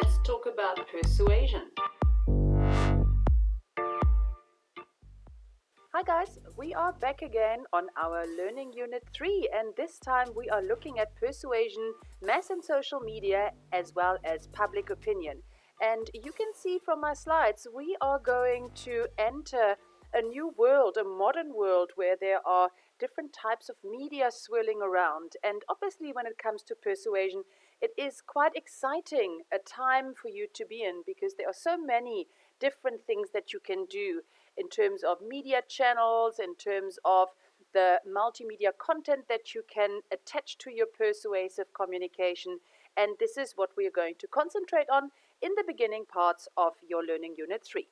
let's talk about persuasion. Hi guys, we are back again on our Learning Unit 3, and this time we are looking at persuasion, mass and social media, as well as public opinion. And you can see from my slides, we are going to enter a new world, a modern world where there are different types of media swirling around. And obviously, when it comes to persuasion, it is quite exciting a time for you to be in because there are so many different things that you can do in terms of media channels, in terms of the multimedia content that you can attach to your persuasive communication. And this is what we are going to concentrate on in the beginning parts of your Learning Unit 3.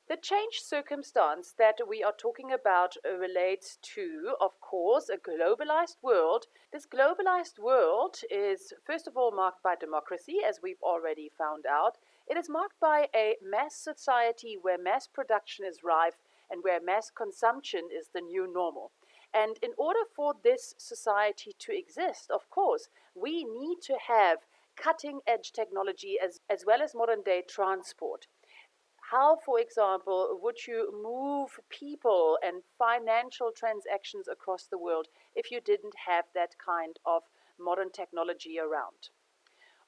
The changed circumstance that we are talking about relates to, of course, a globalized world. This globalized world is, first of all, marked by democracy, as we've already found out. It is marked by a mass society where mass production is rife and where mass consumption is the new normal. And in order for this society to exist, of course, we need to have cutting edge technology as well as modern day transport. How, for example, would you move people and financial transactions across the world if you didn't have that kind of modern technology around?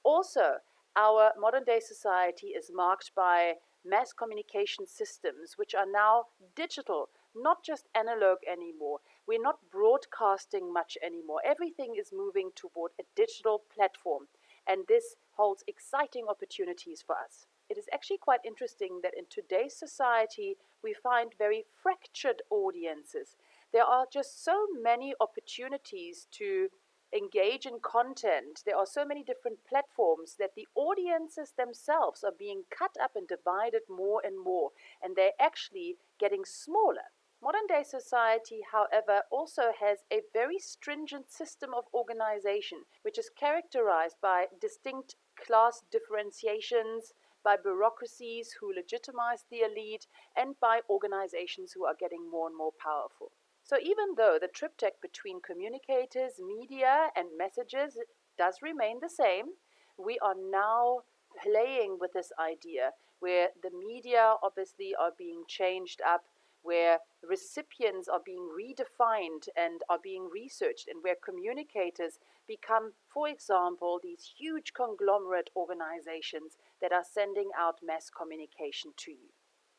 Also, our modern day society is marked by mass communication systems, which are now digital, not just analog anymore. We're not broadcasting much anymore. Everything is moving toward a digital platform, and this holds exciting opportunities for us. It is actually quite interesting that in today's society, we find very fractured audiences. There are just so many opportunities to engage in content. There are so many different platforms that the audiences themselves are being cut up and divided more and more, and they're actually getting smaller. Modern day society, however, also has a very stringent system of organization, which is characterized by distinct class differentiations, by bureaucracies who legitimize the elite, and by organizations who are getting more and more powerful. So even though the triptych between communicators, media, and messages does remain the same, we are now playing with this idea where the media obviously are being changed up, where recipients are being redefined and are being researched, and where communicators become, for example, these huge conglomerate organizations that are sending out mass communication to you.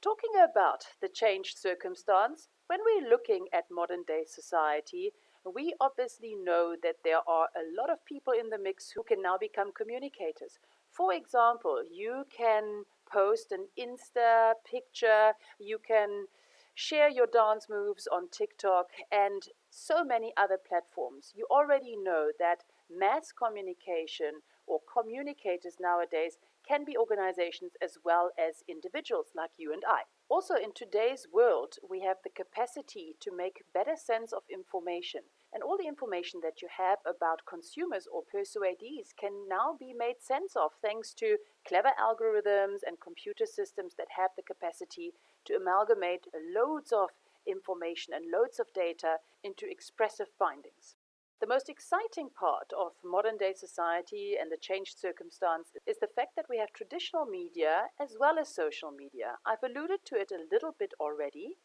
Talking about the changed circumstance, when we're looking at modern day society, we obviously know that there are a lot of people in the mix who can now become communicators. For example, you can post an Insta picture, you can share your dance moves on TikTok, and so many other platforms. You already know that mass communication or communicators nowadays can be organizations as well as individuals like you and I. Also, in today's world, we have the capacity to make better sense of information. And all the information that you have about consumers or persuadees can now be made sense of thanks to clever algorithms and computer systems that have the capacity to amalgamate loads of information and loads of data into expressive findings. The most exciting part of modern day society and the changed circumstance is the fact that we have traditional media as well as social media. I've alluded to it a little bit already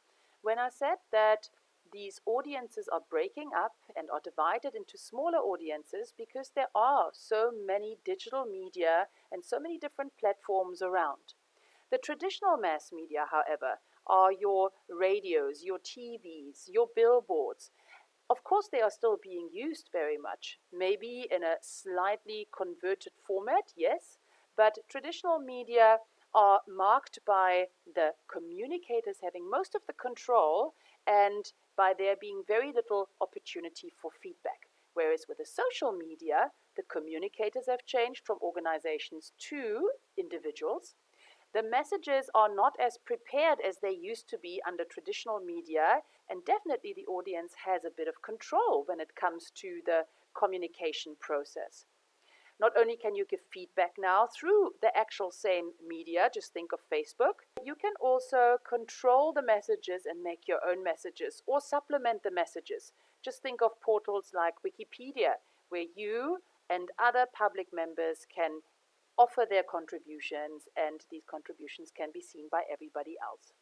when I said that these audiences are breaking up and are divided into smaller audiences because there are so many digital media and so many different platforms around. The traditional mass media, however, are your radios, your TVs, your billboards. Of course, they are still being used very much, maybe in a slightly converted format, yes, but traditional media are marked by the communicators having most of the control and by there being very little opportunity for feedback. Whereas with the social media, the communicators have changed from organizations to individuals. The messages are not as prepared as they used to be under traditional media, and definitely the audience has a bit of control when it comes to the communication process. Not only can you give feedback now through the actual same media, just think of Facebook, you can also control the messages and make your own messages or supplement the messages. Just think of portals like Wikipedia, where you and other public members can offer their contributions, and these contributions can be seen by everybody else.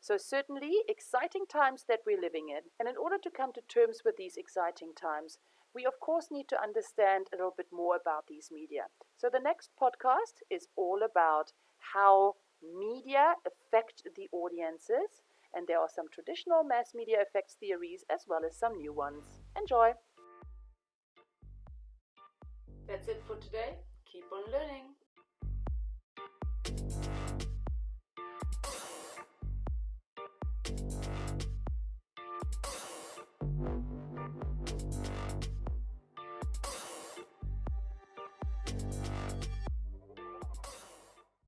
So certainly exciting times that we're living in. And in order to come to terms with these exciting times, we of course need to understand a little bit more about these media. So the next podcast is all about how media affect the audiences. And there are some traditional mass media effects theories as well as some new ones. Enjoy! That's it for today. Keep on learning.